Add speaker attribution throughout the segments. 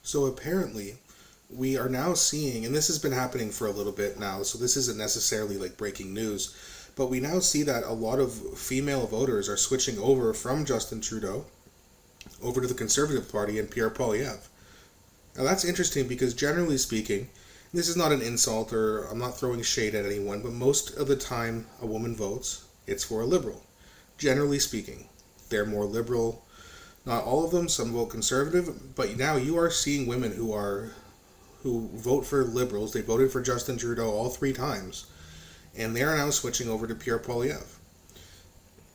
Speaker 1: So apparently, we are now seeing, and this has been happening for a little bit now, so this isn't necessarily like breaking news, but we now see that a lot of female voters are switching over from Justin Trudeau over to the Conservative Party and Pierre Poilievre. Now that's interesting because generally speaking, this is not an insult or I'm not throwing shade at anyone, but most of the time a woman votes, it's for a Liberal. Generally speaking, they're more liberal. Not all of them, some vote Conservative, but now you are seeing women who vote for Liberals. They voted for Justin Trudeau all 3 times, and they are now switching over to Pierre Poilievre.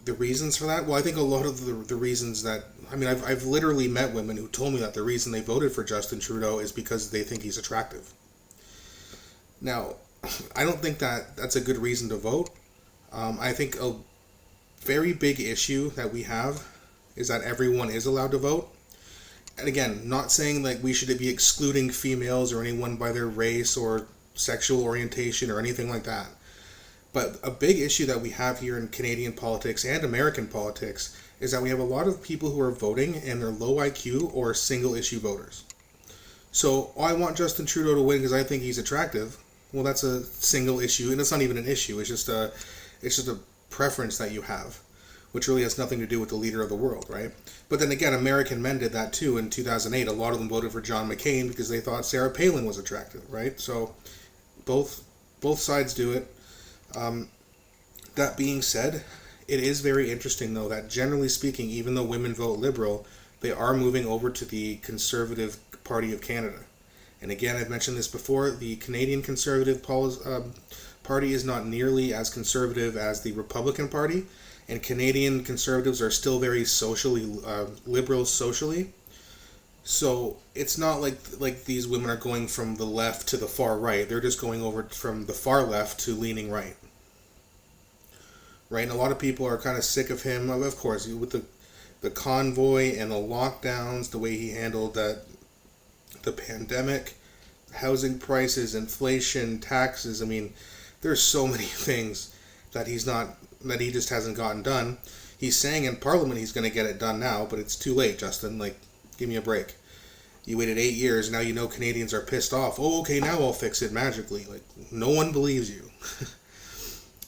Speaker 1: The reasons for that? Well, I think a lot of the reasons that, I've literally met women who told me that the reason they voted for Justin Trudeau is because they think he's attractive. Now, I don't think that that's a good reason to vote. I think a very big issue that we have is that everyone is allowed to vote. And again, not saying like we should be excluding females or anyone by their race or sexual orientation or anything like that. But a big issue that we have here in Canadian politics and American politics is that we have a lot of people who are voting and they're low IQ or single issue voters. So, I want Justin Trudeau to win because I think he's attractive. Well, that's a single issue, and it's not even an issue. It's just a preference that you have, which really has nothing to do with the leader of the world, right? But then again, American men did that too in 2008. A lot of them voted for John McCain because they thought Sarah Palin was attractive, right? So both sides do it. That being said, it is very interesting though that generally speaking, even though women vote Liberal, they are moving over to the Conservative Party of Canada. And again, I've mentioned this before, the Canadian Conservative Party is not nearly as conservative as the Republican Party, and Canadian Conservatives are still very socially, liberal socially. So it's not like these women are going from the left to the far right. They're just going over from the far left to leaning right. Right, and a lot of people are kind of sick of him, of course, with the convoy and the lockdowns, the way he handled the pandemic, housing prices, inflation, taxes. There's so many things that he just hasn't gotten done. He's saying in Parliament he's going to get it done now, but it's too late, Justin. Give me a break. You waited 8 years, now you know Canadians are pissed off. Oh, okay, now I'll fix it magically. No one believes you.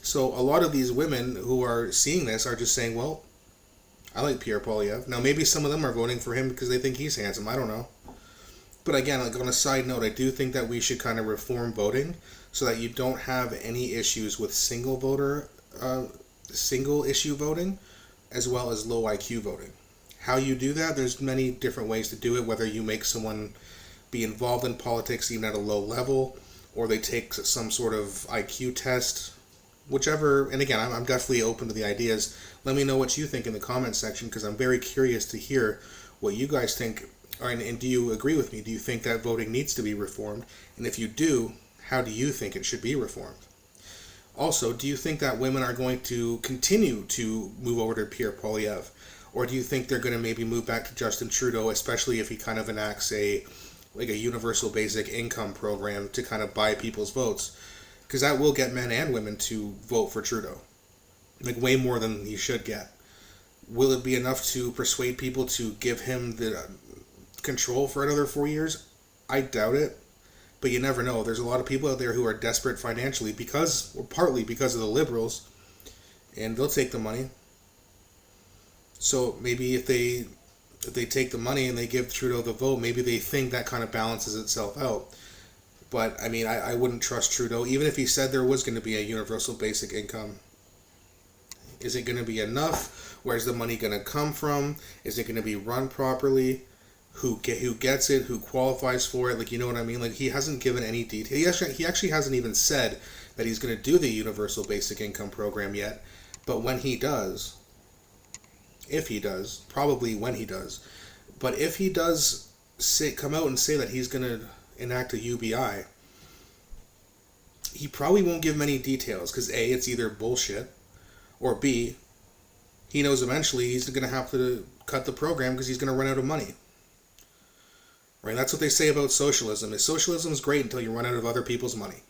Speaker 1: So a lot of these women who are seeing this are just saying, well, I like Pierre Poilievre. Now maybe some of them are voting for him because they think he's handsome. I don't know. But again, on a side note, I do think that we should kind of reform voting so that you don't have any issues with single issue voting as well as low IQ voting. How you do that, there's many different ways to do it, whether you make someone be involved in politics even at a low level, or they take some sort of IQ test, whichever. And again, I'm definitely open to the ideas. Let me know what you think in the comments section, because I'm very curious to hear what you guys think. And do you agree with me? Do you think that voting needs to be reformed? And if you do, how do you think it should be reformed? Also, do you think that women are going to continue to move over to Pierre Poilievre? Or do you think they're going to maybe move back to Justin Trudeau, especially if he kind of enacts a universal basic income program to kind of buy people's votes? Because that will get men and women to vote for Trudeau. Way more than he should get. Will it be enough to persuade people to give him the control for another 4 years? I doubt it. But you never know. There's a lot of people out there who are desperate financially partly because of the Liberals, and they'll take the money. So maybe if they take the money and they give Trudeau the vote, maybe they think that kind of balances itself out. But I wouldn't trust Trudeau, even if he said there was going to be a universal basic income. Is it going to be enough? Where's the money going to come from? Is it going to be run properly? Who gets it? Who qualifies for it? You know what I mean? He hasn't given any detail. He actually hasn't even said that he's going to do the universal basic income program yet. But when he does, if he does, probably when he does, but if he does come out and say that he's going to enact a UBI, he probably won't give many details because A, it's either bullshit, or B, he knows eventually he's going to have to cut the program because he's going to run out of money. Right? That's what they say about socialism. Socialism is great until you run out of other people's money.